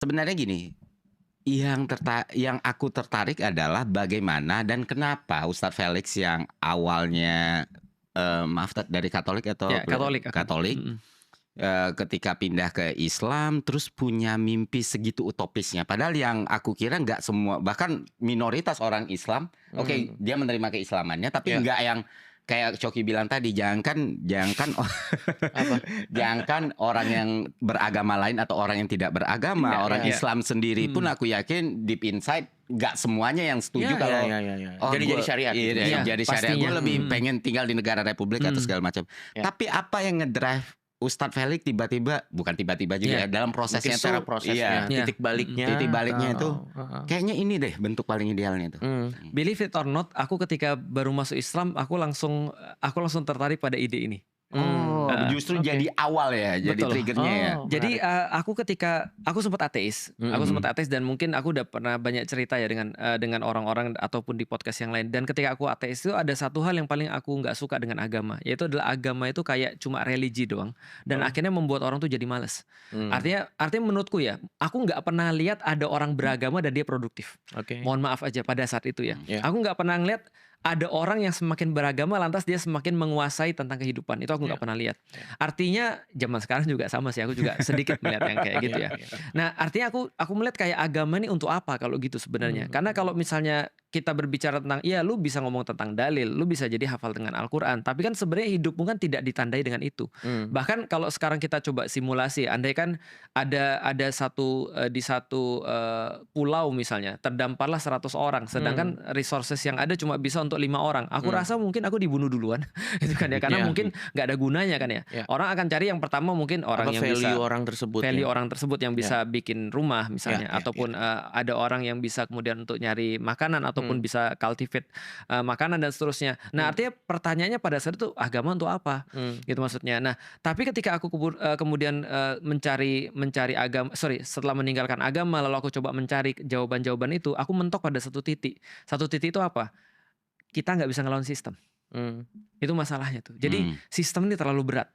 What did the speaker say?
Sebenarnya gini, yang aku tertarik adalah bagaimana dan kenapa Ustadz Felix yang awalnya, maaf dari Katolik atau Ya, Katolik aku. Katolik, Mhm. ketika pindah ke Islam terus punya mimpi segitu utopisnya. Padahal yang aku kira nggak semua, bahkan minoritas orang Islam, oke Mmm, dia menerima keislamannya, tapi iya. nggak yang kayak Coki bilang tadi, jangankan jangankan Apa? jangankan orang yang beragama lain atau orang yang tidak beragama, Tidak, orang ya. Islam sendiri pun Mhm. aku yakin deep inside nggak semuanya yang setuju Ya, kalau, ya. oh Jadi gue syariat gitu. Iya, jadi syariat, gue pastinya. lebih Mhm. pengen tinggal di negara republik atau Mhm. segala macam. Ya. Tapi apa yang ngedrive Ustadz Felix tiba-tiba, bukan tiba-tiba juga Iya. ya, dalam Mungkin prosesnya secara tuh, prosesnya, Iya. titik baliknya titik baliknya itu atau heeh. kayaknya ini deh bentuk paling idealnya tuh. Believe it or not, aku ketika baru masuk Islam, aku langsung tertarik pada ide ini. Oh, Mmm, justru oke. jadi awal ya, jadi Betul. triggernya ya. Oh, Jadi, menarik. aku sempat ateis. Aku Mhm. sempat ateis dan mungkin aku udah pernah banyak cerita ya dengan orang-orang ataupun di podcast yang lain. Dan ketika aku ateis itu ada satu hal yang paling aku nggak suka dengan agama, yaitu adalah agama itu kayak cuma religi doang dan Oh. akhirnya membuat orang tuh jadi males. Mmm, Artinya menurutku ya, aku nggak pernah lihat ada orang beragama dan dia produktif. oke. Mohon maaf aja pada saat itu ya. Ya. Aku nggak pernah ngeliat ada orang yang semakin beragama lantas dia semakin menguasai tentang kehidupan. Itu aku Ya. nggak pernah lihat. Ya. Artinya zaman sekarang juga sama sih, aku juga sedikit melihat yang kayak gitu ya. Ya. Nah, artinya aku melihat kayak agama ini untuk apa kalau gitu sebenarnya. Karena kalau misalnya kita berbicara tentang, iya lu bisa ngomong tentang dalil, lu bisa jadi hafal dengan Al-Quran, tapi kan sebenarnya hidupmu kan tidak ditandai dengan itu. Bahkan kalau sekarang kita coba simulasi, andai kan ada di satu pulau misalnya terdamparlah 100 orang, sedangkan resources yang ada cuma bisa untuk 5 orang. Aku rasa mungkin aku dibunuh duluan, itu kan ya, karena Iya. mungkin nggak ada gunanya kan ya. Ya. Orang akan cari yang pertama mungkin orang Apa yang value bisa orang tersebut value ya? orang tersebut yang bisa bikin rumah misalnya, Ya. ataupun ada orang yang bisa kemudian untuk nyari makanan ataupun bisa cultivate makanan dan seterusnya. Nah, artinya pertanyaannya pada saat itu agama untuk apa? Gitu maksudnya. Nah, tapi ketika aku kemudian mencari agama, setelah meninggalkan agama lalu aku coba mencari jawaban-jawaban itu, aku mentok pada satu titik. Satu titik itu apa? Kita nggak bisa ngelawan sistem. Mmm. Itu masalahnya tuh. Jadi sistem ini terlalu berat.